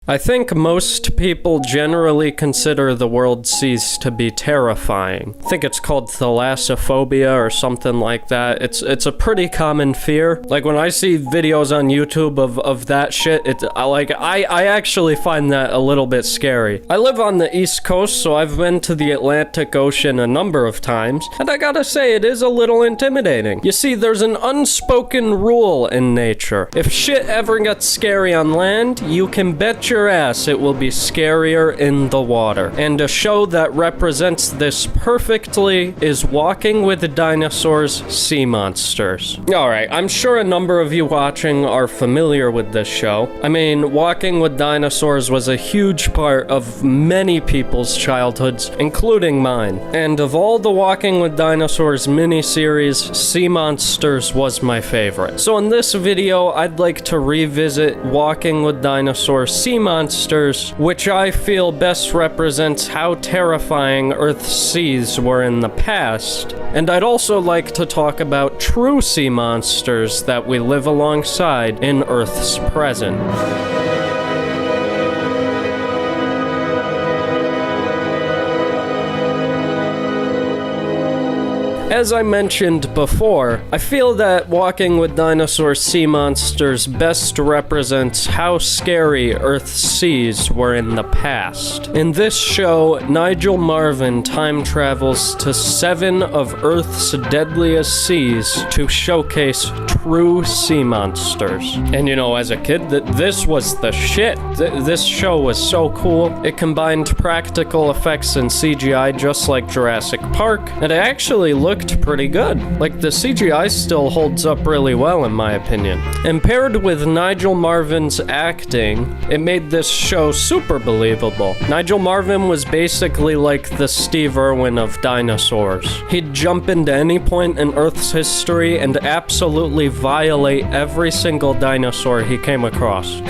I think most people generally consider the world seas to be terrifying. I think it's called thalassophobia or something like that. It's a pretty common fear. Like when I see videos on YouTube of that shit, I actually find that a little bit scary. I live on the East Coast, so I've been to the Atlantic Ocean a number of times, and I gotta say it is a little intimidating. You see, there's an unspoken rule in nature. If shit ever gets scary on land, you can bet your ass it will be scarier in the water. And a show that represents this perfectly is Walking with the Dinosaurs: Sea Monsters. Alright, I'm sure a number of you watching are familiar with this show. I mean, Walking with Dinosaurs was a huge part of many people's childhoods, including mine. And of all the Walking with Dinosaurs miniseries, Sea Monsters was my favorite. So in this video, I'd like to revisit Walking with Dinosaurs: Sea Monsters, which I feel best represents how terrifying Earth's seas were in the past. And I'd also like to talk about true sea monsters that we live alongside in Earth's present. As I mentioned before, I feel that Walking with Dinosaurs: Sea Monsters best represents how scary Earth's seas were in the past. In this show, Nigel Marven time travels to 7 of Earth's deadliest seas to showcase true sea monsters. And you know, as a kid, this was the shit. This show was so cool. It combined practical effects and CGI just like Jurassic Park, and it actually looked pretty good. Like, the CGI still holds up really well in my opinion. And paired with Nigel Marven's acting, it made this show super believable. Nigel Marven was basically like the Steve Irwin of dinosaurs. He'd jump into any point in Earth's history and absolutely violate every single dinosaur he came across.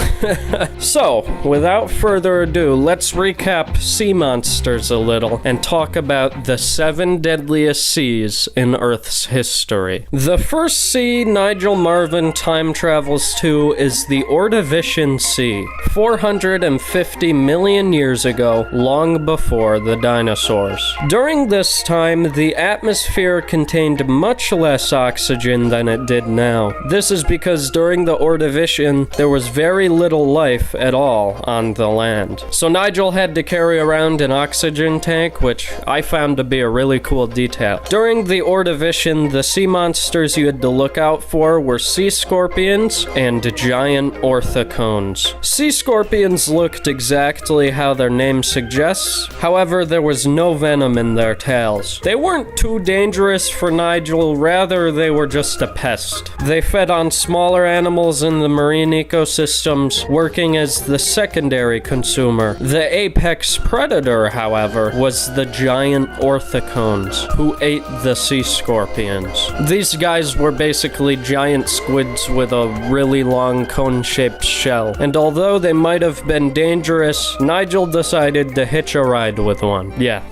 So, without further ado, let's recap sea monsters a little and talk about the 7 deadliest seas in Earth's history. The first sea Nigel Marven time travels to is the Ordovician Sea, 450 million years ago, long before the dinosaurs. During this time, the atmosphere contained much less oxygen than it did now. This is because during the Ordovician, there was very little life at all on the land. So Nigel had to carry around an oxygen tank, which I found to be a really cool detail. During the Ordovician, the sea monsters you had to look out for were sea scorpions and giant orthocones. Sea scorpions looked exactly how their name suggests, however, there was no venom in their tails. They weren't too dangerous for Nigel, rather they were just a pest. They fed on smaller animals in the marine ecosystems, working as the secondary consumer. The apex predator, however, was the giant orthocones, who ate the sea scorpions. These guys were basically giant squids with a really long cone-shaped shell, and although they might have been dangerous, Nigel decided to hitch a ride with one. Yeah.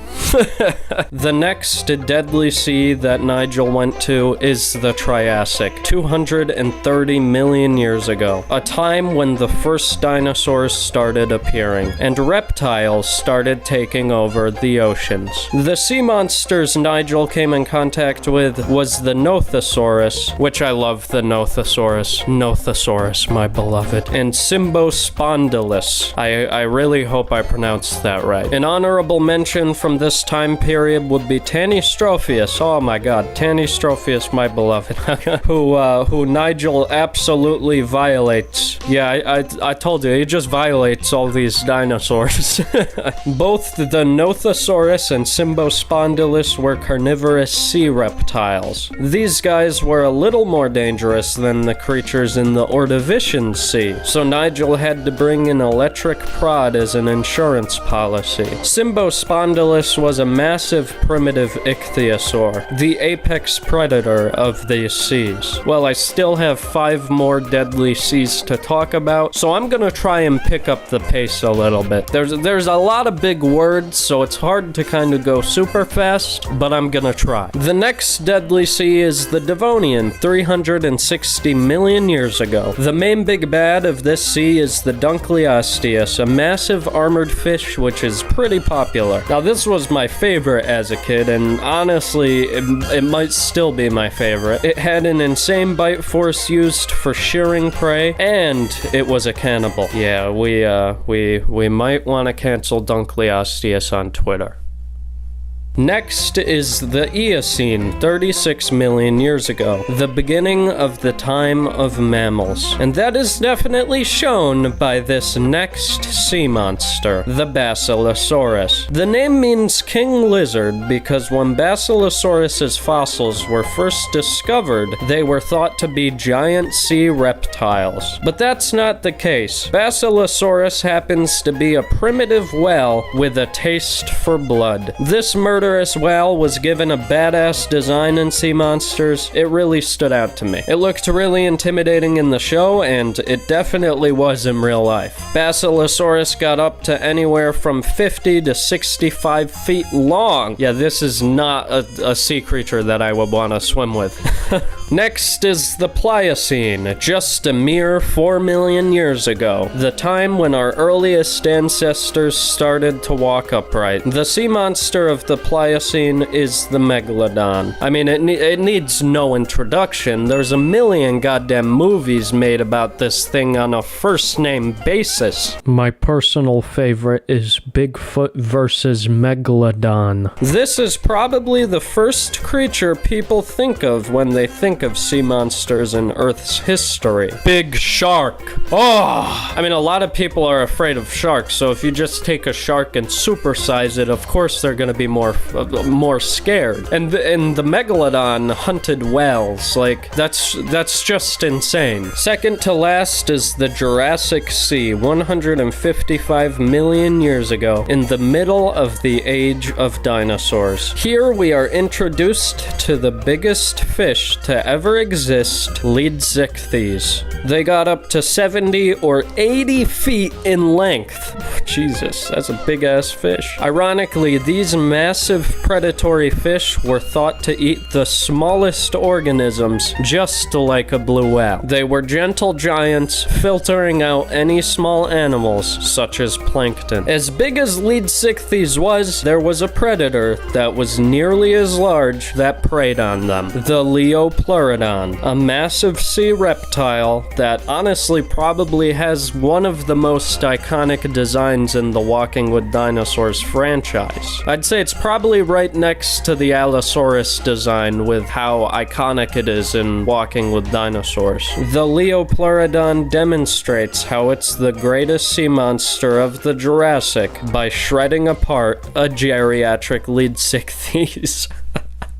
The next deadly sea that Nigel went to is the Triassic, 230 million years ago, a time when the first dinosaurs started appearing, and reptiles started taking over the oceans. The sea monsters Nigel came in contact with was the Nothosaurus, which I love the Nothosaurus, my beloved, and Symbospondylus. I really hope I pronounced that right. An honorable mention from this time period would be Tanystropheus. Oh my god, Tanystropheus, my beloved, who Nigel absolutely violates. Yeah, I told you, he just violates all these dinosaurs. Both the Nothosaurus and Symbospondylus were carnivorous sea reptiles. These guys were a little more dangerous than the creatures in the Ordovician Sea, so Nigel had to bring an electric prod as an insurance policy. Symbospondylus was a massive primitive ichthyosaur, the apex predator of these seas. Well, I still have 5 more deadly seas to talk about, so I'm gonna try and pick up the pace a little bit. There's a lot of big words, so it's hard to kind of go super fast, but I'm gonna try. The next deadly sea is the Devonian, 360 million years ago. The main big bad of this sea is the Dunkleosteus, a massive armored fish which is pretty popular. Now this was my favorite as a kid, and honestly, it might still be my favorite. It had an insane bite force used for shearing prey, and it was a cannibal. Yeah, we might want to cancel Dunkleosteus on Twitter. Next is the Eocene, 36 million years ago, the beginning of the time of mammals. And that is definitely shown by this next sea monster, the Basilosaurus. The name means king lizard because when Basilosaurus's fossils were first discovered, they were thought to be giant sea reptiles. But that's not the case. Basilosaurus happens to be a primitive whale with a taste for blood. This murderous whale was given a badass design in Sea Monsters. It really stood out to me. It looked really intimidating in the show, and it definitely was in real life. Basilosaurus got up to anywhere from 50 to 65 feet long. Yeah, this is not a sea creature that I would want to swim with. Next is the Pliocene, just a mere 4 million years ago, the time when our earliest ancestors started to walk upright. The sea monster of the Pliocene is the Megalodon. I mean, it needs no introduction. There's a million goddamn movies made about this thing on a first-name basis. My personal favorite is Bigfoot versus Megalodon. This is probably the first creature people think of when they think of sea monsters in Earth's history. Big shark. Oh! I mean, a lot of people are afraid of sharks, so if you just take a shark and supersize it, of course they're gonna be more scared. And the Megalodon hunted whales. Like, that's just insane. Second to last is the Jurassic Sea, 155 million years ago, in the middle of the age of dinosaurs. Here we are introduced to the biggest fish to ever exist, Leadsichthys. They got up to 70 or 80 feet in length. Jesus, that's a big-ass fish. Ironically, these massive predatory fish were thought to eat the smallest organisms, just like a blue whale. They were gentle giants, filtering out any small animals, such as plankton. As big as Leadsichthys was, there was a predator that was nearly as large that preyed on them, the Leopleurodon, a massive sea reptile that honestly probably has one of the most iconic designs in the Walking with Dinosaurs franchise. I'd say it's probably right next to the Allosaurus design with how iconic it is in Walking with Dinosaurs. The Leopleurodon demonstrates how it's the greatest sea monster of the Jurassic by shredding apart a geriatric Leadsichthys.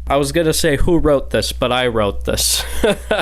I was gonna say who wrote this, but I wrote this.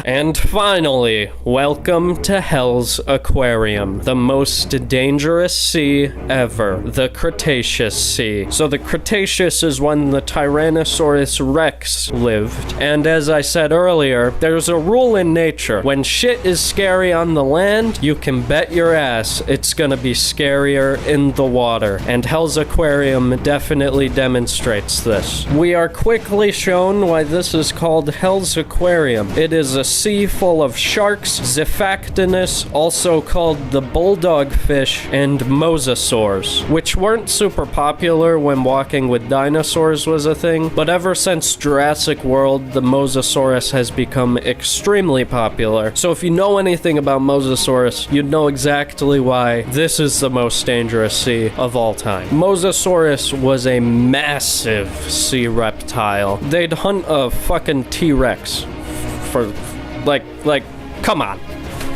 And finally, welcome to Hell's Aquarium, the most dangerous sea ever, the Cretaceous Sea. So the Cretaceous is when the Tyrannosaurus Rex lived, and as I said earlier, there's a rule in nature. When shit is scary on the land, you can bet your ass it's gonna be scarier in the water, and Hell's Aquarium definitely demonstrates this. We are quickly shown why this is called Hell's Aquarium. It is a sea full of sharks, Xiphactinus, also called the bulldog fish, and mosasaurs, which weren't super popular when Walking with Dinosaurs was a thing, but ever since Jurassic World, the Mosasaurus has become extremely popular. So if you know anything about Mosasaurus, you'd know exactly why this is the most dangerous sea of all time. Mosasaurus was a massive sea reptile. They'd hunt a fucking T-Rex for, like, come on.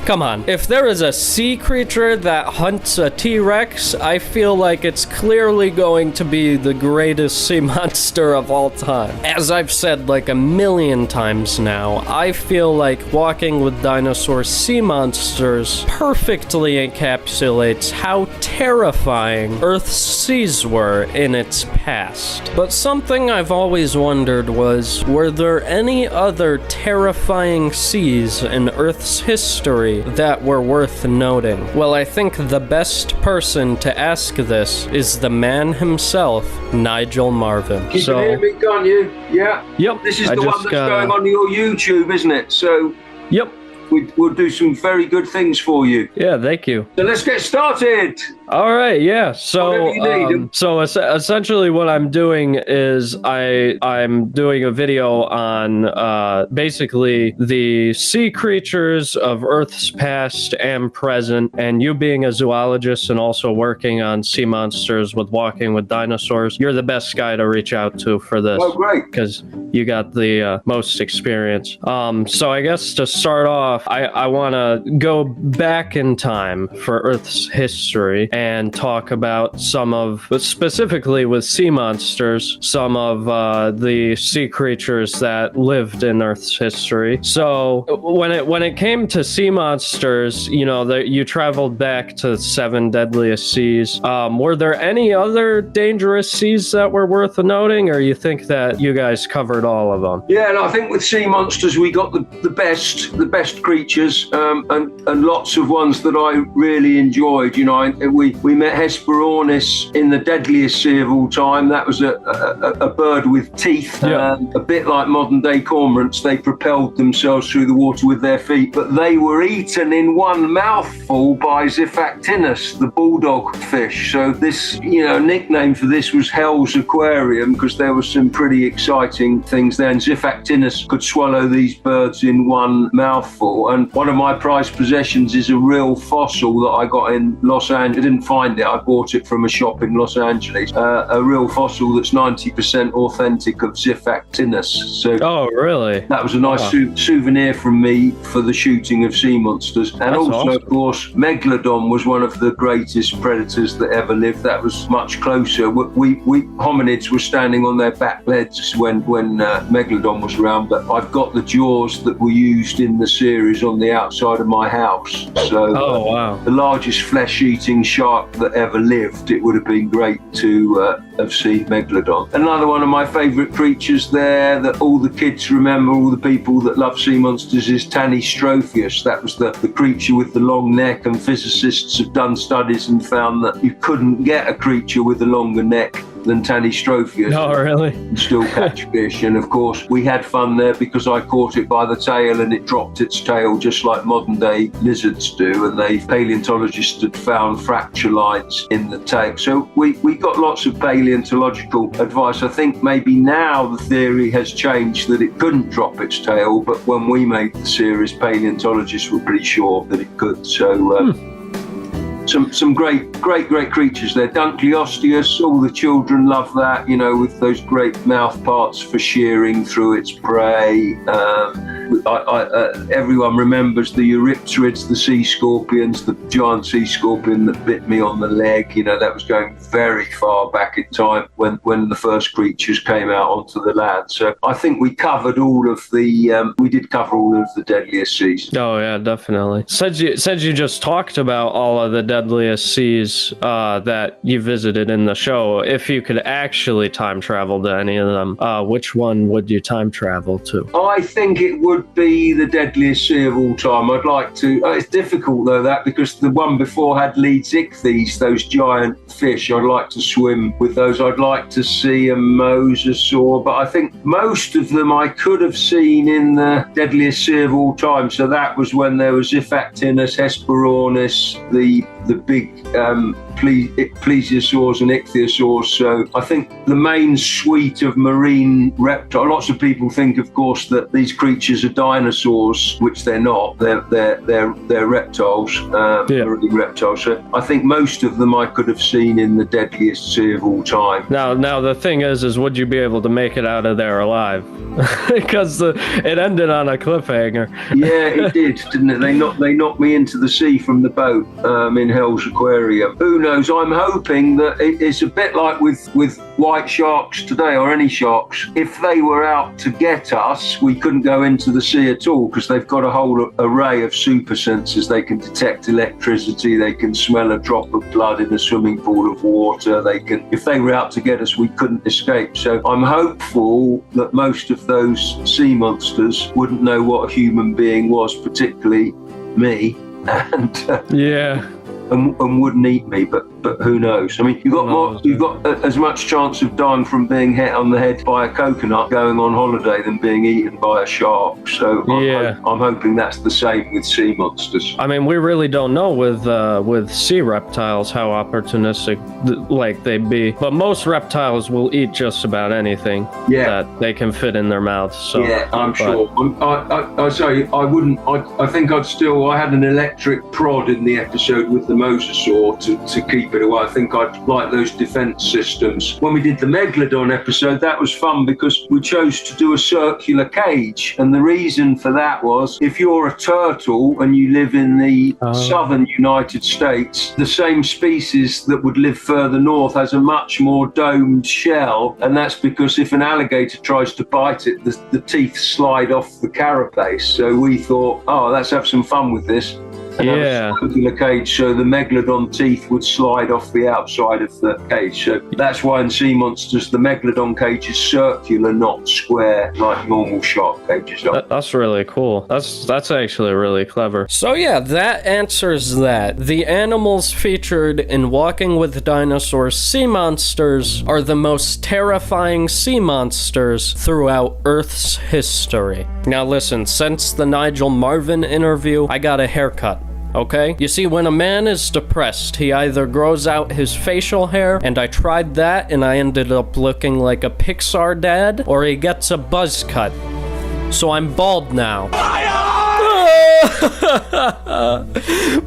Come on. If there is a sea creature that hunts a T-Rex, I feel like it's clearly going to be the greatest sea monster of all time. As I've said like a million times now, I feel like Walking with Dinosaurs Sea Monsters perfectly encapsulates how terrifying Earth's seas were in its past. But something I've always wondered was, were there any other terrifying seas in Earth's history history that were worth noting? Well, I think the best person to ask this is the man himself, Nigel Marven. You can hear me, can't you? Yeah. Yep. This is the one that's going on your YouTube, isn't it? So. Yep. We'll do some very good things for you. Yeah, thank you. So let's get started. All right, yeah. So, essentially, what I'm doing is I'm doing a video on basically the sea creatures of Earth's past and present, and you being a zoologist and also working on sea monsters with Walking with Dinosaurs, you're the best guy to reach out to for this. Oh, great! Because you got the most experience. So I guess to start off, I want to go back in time for Earth's history and talk about some of, specifically with sea monsters, some of the sea creatures that lived in Earth's history. So when it came to sea monsters, you know, you traveled back to the 7 deadliest seas. Were there any other dangerous seas that were worth noting, or you think that you guys covered all of them? Yeah, and I think with sea monsters we got the best creatures, and lots of ones that I really enjoyed. You know, we met Hesperornis in the deadliest sea of all time. That was a bird with teeth, a bit like modern day cormorants. They propelled themselves through the water with their feet, but they were eaten in one mouthful by Xiphactinus, the bulldog fish. So this, you know, nickname for this was Hell's Aquarium, because there were some pretty exciting things there. And Xiphactinus could swallow these birds in one mouthful. And one of my prized possessions is a real fossil that I got in Los Angeles. I didn't find it. I bought it from a shop in Los Angeles. A real fossil that's 90% authentic of Xiphactinus. So, oh, really? That was a nice souvenir from me for the shooting of sea monsters. And that's also, awesome. Of course, Megalodon was one of the greatest predators that ever lived. That was much closer. We hominids were standing on their back legs when Megalodon was around. But I've got the jaws that were used in the series on the outside of my house. So, wow. The largest flesh-eating shark that ever lived. It would have been great to have seen Megalodon. Another one of my favourite creatures there that all the kids remember, all the people that love sea monsters, is Tanystropheus. That was the creature with the long neck, and physicists have done studies and found that you couldn't get a creature with a longer neck than Tanystropheus. Oh, really? And still catch fish. And of course, we had fun there because I caught it by the tail and it dropped its tail just like modern day lizards do. And paleontologists had found fracture lines in the tail. So we got lots of paleontological advice. I think maybe now the theory has changed that it couldn't drop its tail, but when we made the series, paleontologists were pretty sure that it could. So some great creatures there. Dunkleosteus, all the children love that, you know, with those great mouth parts for shearing through its prey. Everyone remembers the Eurypterids, the sea scorpions, the giant sea scorpion that bit me on the leg. You know, that was going very far back in time when the first creatures came out onto the land. So I think we covered all of the deadliest seas. Oh yeah, definitely. Since you just talked about all of the deadliest seas that you visited in the show, if you could actually time travel to any of them, which one would you time travel to? I think it would be the deadliest sea of all time. I'd like to. It's difficult though, that, because the one before had Leeds ichthyes, those giant fish. I'd like to swim with those. I'd like to see a mosasaur, but I think most of them I could have seen in the deadliest sea of all time. So that was when there was Xiphactinus, Hesperornis, the big plesiosaurs and ichthyosaurs. So I think the main suite of marine reptiles. Lots of people think, of course, that these creatures are dinosaurs, which they're not. They're reptiles, marine reptiles. So I think most of them I could have seen in the deadliest sea of all time. Now the thing is would you be able to make it out of there alive? Because it ended on a cliffhanger. Yeah, it did, didn't it? They knocked me into the sea from the boat in Hell's Aquarium. Who knows? I'm hoping that it's a bit like with white sharks today, or any sharks. If they were out to get us, we couldn't go into the sea at all, because they've got a whole array of super senses. They can detect electricity. They can smell a drop of blood in a swimming pool of water. If they were out to get us, we couldn't escape. So I'm hopeful that most of those sea monsters wouldn't know what a human being was, particularly me. Yeah. and wouldn't eat me, but who knows? I mean, you've got as much chance of dying from being hit on the head by a coconut going on holiday than being eaten by a shark. So I'm hoping that's the same with sea monsters. I mean, we really don't know with sea reptiles how opportunistic like they'd be, but most reptiles will eat just about anything that they can fit in their mouths. So I'm sure. I say I wouldn't. I think I had an electric prod in the episode with the mosasaur to keep it away. I think I'd like those defense systems. When we did the megalodon episode, that was fun because we chose to do a circular cage, and the reason for that was if you're a turtle and you live in the southern United States, the same species that would live further north has a much more domed shell, and that's because if an alligator tries to bite it, the teeth slide off the carapace. So we thought, let's have some fun with this. And have a circular cage, so the megalodon teeth would slide off the outside of the cage. So that's why in sea monsters the megalodon cage is circular, not square like normal shark cages are. That's really cool. That's actually really clever. So yeah, that answers that. The animals featured in Walking with Dinosaurs sea monsters are the most terrifying sea monsters throughout Earth's history. Now listen, since the Nigel Marven interview, I got a haircut. Okay? You see, when a man is depressed, he either grows out his facial hair, and I tried that and I ended up looking like a Pixar dad, or he gets a buzz cut. So I'm bald now.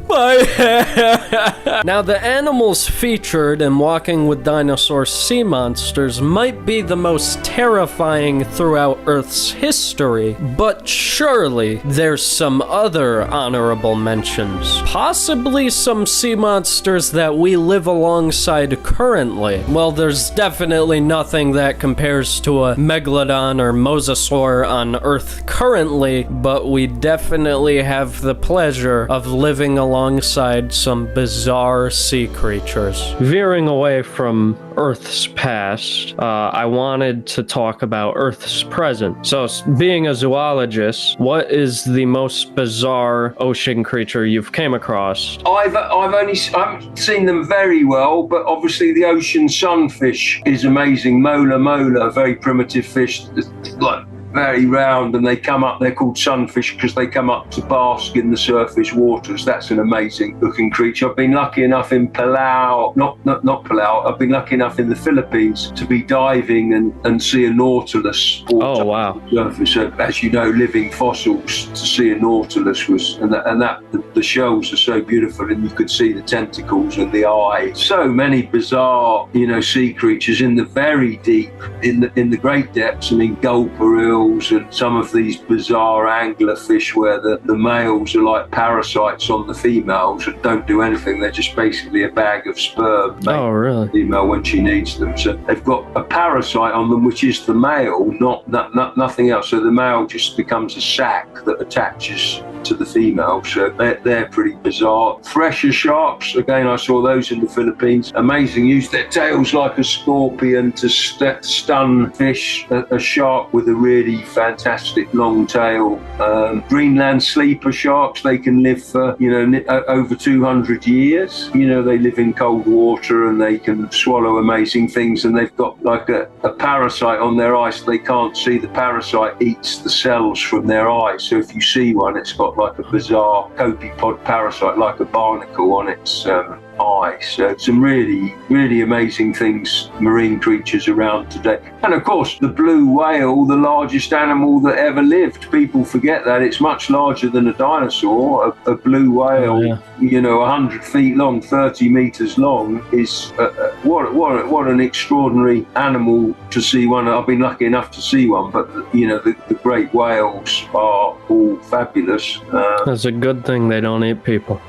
My hair. Now, the animals featured in Walking with Dinosaurs sea monsters might be the most terrifying throughout Earth's history, but surely there's some other honorable mentions. Possibly some sea monsters that we live alongside currently. Well, there's definitely nothing that compares to a megalodon or mosasaur on Earth currently, but we definitely have the pleasure of living alongside some bizarre sea creatures. Veering away from Earth's past, I wanted to talk about Earth's present. So, being a zoologist, what is the most bizarre ocean creature you've came across? I haven't seen them very well, but obviously the ocean sunfish is amazing. Mola, very primitive fish, like very round, and they're called sunfish because they come up to bask in the surface waters. That's an amazing looking creature. I've been lucky enough in Palau, not Palau, I've been lucky enough in the Philippines to be diving and see a nautilus. Oh, wow. Surface. So, as you know, living fossils, to see a nautilus was, and the shells are so beautiful, and you could see the tentacles and the eye. So many bizarre, sea creatures in the very deep, in the great depths. I mean, gulper eels and some of these bizarre anglerfish where the males are like parasites on the females and don't do anything. They're just basically a bag of sperm. Oh, really? The female when she needs them. So they've got a parasite on them, which is the male, not nothing else. So the male just becomes a sac that attaches to the female. So they're pretty bizarre. Thresher sharks, again, I saw those in the Philippines. Amazing. Use their tails like a scorpion to stun fish. A shark with a really fantastic long tail. Greenland sleeper sharks, they can live for over 200 years. They live in cold water and they can swallow amazing things, and they've got like a parasite on their eye, so they can't see. The parasite eats the cells from their eye, so if you see one, it's got like a bizarre copepod parasite like a barnacle on its eye. So some really, really amazing things, marine creatures around today. And of course, the blue whale, the largest animal that ever lived. People forget that. It's much larger than a dinosaur. A blue whale, 100 feet long, 30 meters long, is what an extraordinary animal to see one. I've been lucky enough to see one, but the great whales are all fabulous. It's a good thing they don't eat people.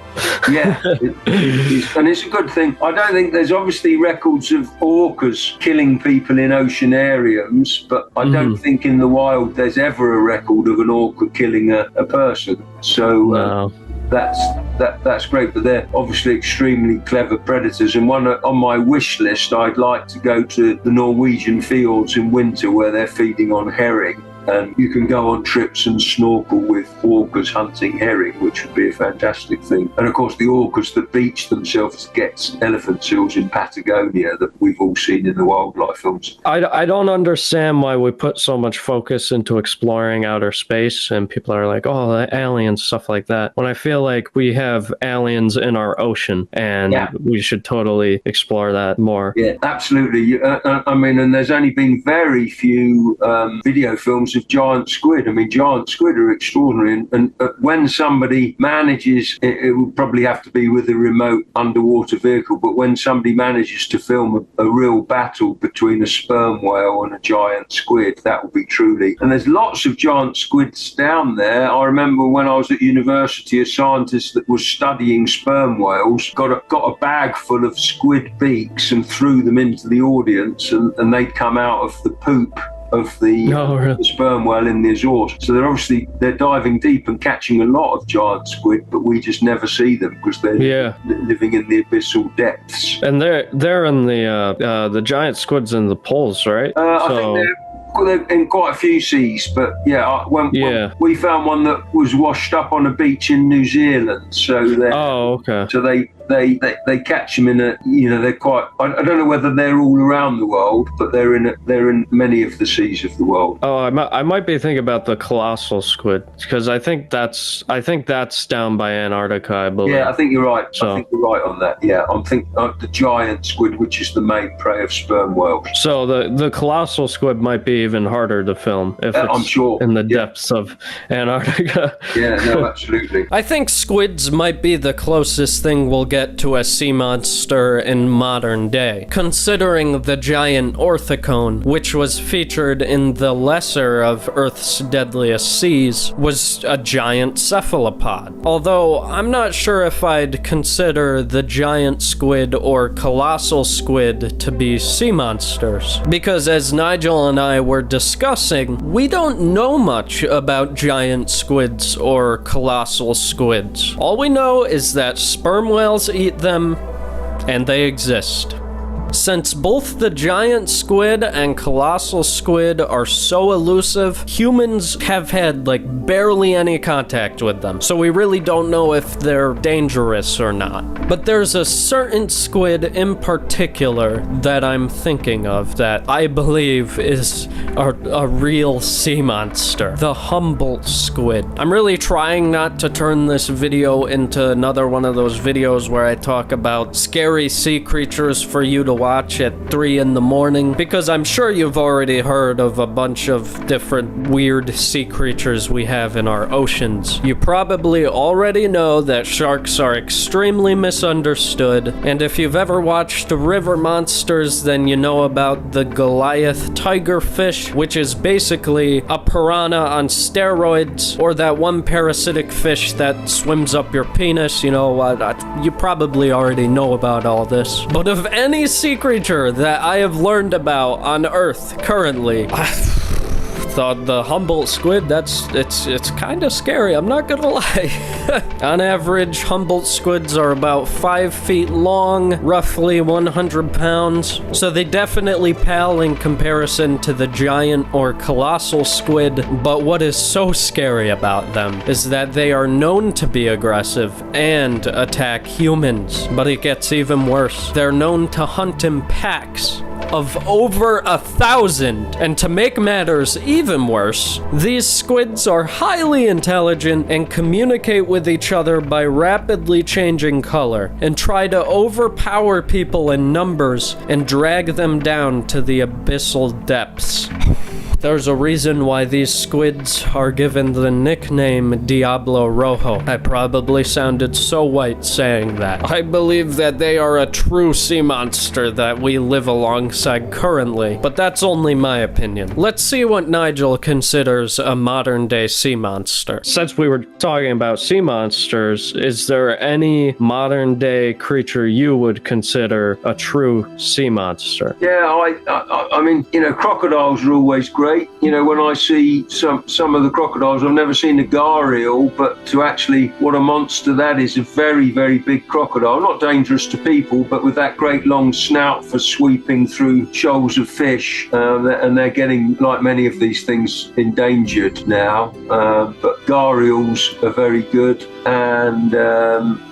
Yeah, and it's a good thing. I don't think there's obviously records of orcas killing people in oceanariums, but I don't think in the wild there's ever a record of an orca killing a person. So no. That's great, but they're obviously extremely clever predators. And one on my wish list, I'd like to go to the Norwegian fjords in winter where they're feeding on herring. and you can go on trips and snorkel with orcas hunting herring, which would be a fantastic thing. And of course, the orcas that beach themselves against elephant seals in Patagonia that we've all seen in the wildlife films. I don't understand why we put so much focus into exploring outer space, and people are like, oh, the aliens, stuff like that, when I feel like we have aliens in our ocean, and we should totally explore that more. Yeah, absolutely. I mean, and there's only been very few video films of giant squid. I mean, giant squid are extraordinary, and when somebody manages, it would probably have to be with a remote underwater vehicle, but when somebody manages to film a real battle between a sperm whale and a giant squid, that would be truly. And there's lots of giant squids down there. I remember when I was at university, a scientist that was studying sperm whales got a bag full of squid beaks and threw them into the audience, and they'd come out of the poop of the sperm whale in the Azores. So they're diving deep and catching a lot of giant squid, but we just never see them because they're living in the abyssal depths. And they're in the giant squids in the poles, right? I think they're in quite a few seas, but when we found one that was washed up on a beach in New Zealand. So they catch them in they're quite. I don't know whether they're all around the world, but they're in many of the seas of the world. Oh, I might be thinking about the colossal squid, because I think that's down by Antarctica, I believe. Yeah, I think you're right. I think you're right on that. Yeah, I'm thinking the giant squid, which is the main prey of sperm whales. So the colossal squid might be even harder to film if it's I'm sure. in the depths of Antarctica. Yeah, no, absolutely. I think squids might be the closest thing we'll get to a sea monster in modern day, considering the giant orthicone, which was featured in the lesser of Earth's deadliest seas, was a giant cephalopod. Although I'm not sure if I'd consider the giant squid or colossal squid to be sea monsters, because as Nigel and I were discussing, we don't know much about giant squids or colossal squids. All we know is that sperm whales eat them, and they exist. Since both the giant squid and colossal squid are so elusive, humans have had barely any contact with them, so we really don't know if they're dangerous or not. But there's a certain squid in particular that I'm thinking of that I believe is a real sea monster, the Humboldt squid. I'm really trying not to turn this video into another one of those videos where I talk about scary sea creatures for you to watch at 3 in the morning, because I'm sure you've already heard of a bunch of different weird sea creatures we have in our oceans. You probably already know that sharks are extremely misunderstood, and if you've ever watched River Monsters, then you know about the Goliath tigerfish, which is basically a piranha on steroids, or that one parasitic fish that swims up your penis. You probably already know about all this. But of any sea creature that I have learned about on Earth currently, the Humboldt squid, it's kind of scary, I'm not gonna lie. On average, Humboldt squids are about 5 feet long, roughly 100 pounds, so they definitely pale in comparison to the giant or colossal squid. But what is so scary about them is that they are known to be aggressive and attack humans. But it gets even worse. They're known to hunt in packs of over 1,000. And to make matters even worse, these squids are highly intelligent and communicate with each other by rapidly changing color, and try to overpower people in numbers and drag them down to the abyssal depths. There's a reason why these squids are given the nickname Diablo Rojo. I probably sounded so white saying that. I believe that they are a true sea monster that we live alongside currently, but that's only my opinion. Let's see what Nigel considers a modern-day sea monster. Since we were talking about sea monsters, is there any modern-day creature you would consider a true sea monster? Yeah, I mean, crocodiles are always great. great. You know, when I see some of the crocodiles, I've never seen a gharial, but to actually, what a monster that is, a very, very big crocodile. Not dangerous to people, but with that great long snout for sweeping through shoals of fish. And they're getting, like many of these things, endangered now. But gharials are very good. And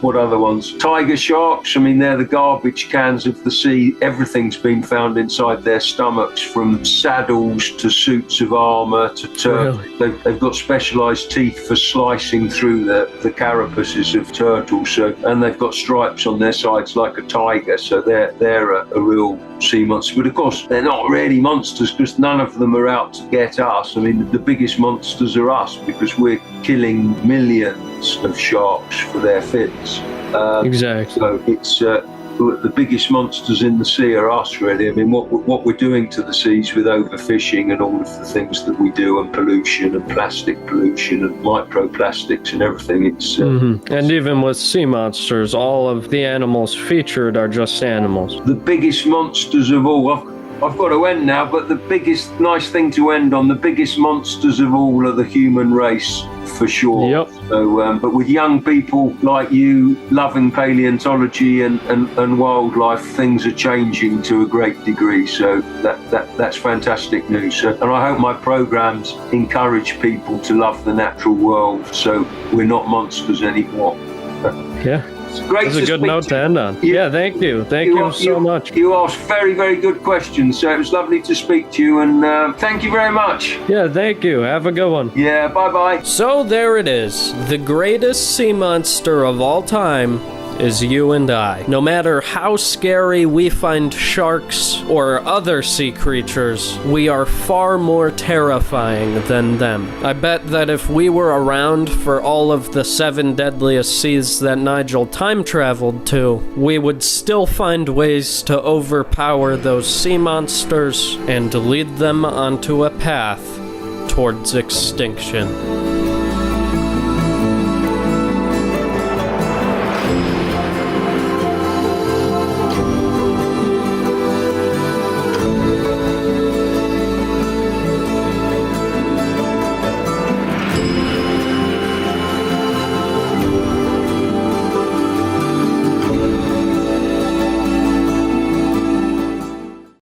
what other ones? Tiger sharks. I mean, they're the garbage cans of the sea. Everything's been found inside their stomachs, from saddles to suits of armour to turtles. Really? They've got specialised teeth for slicing through the carapaces of turtles. And they've got stripes on their sides like a tiger. So they're a real sea monster. But of course, they're not really monsters, because none of them are out to get us. I mean, the biggest monsters are us, because we're killing millions of sharks for their fins. Exactly. So it's the biggest monsters in the sea are us, really. I mean, what we're doing to the seas with overfishing and all of the things that we do, and pollution and plastic pollution and microplastics and everything. It's and even with sea monsters, all of the animals featured are just animals. The biggest monsters of all. I've got to end now, but the biggest nice thing to end on, the biggest monsters of all are the human race, for sure. Yep. So, but with young people like you loving paleontology and wildlife, things are changing to a great degree. So that's fantastic news. So, and I hope my programs encourage people to love the natural world, so we're not monsters anymore. Yeah. It's great. That's a good note to end on. Yeah, thank you. Thank you so much. You asked very, very good questions, so it was lovely to speak to you, and thank you very much. Yeah, thank you. Have a good one. Yeah, bye-bye. So there it is. The greatest sea monster of all time is you and I. No matter how scary we find sharks or other sea creatures, we are far more terrifying than them. I bet that if we were around for all of the 7 deadliest seas that Nigel time traveled to, we would still find ways to overpower those sea monsters and lead them onto a path towards extinction.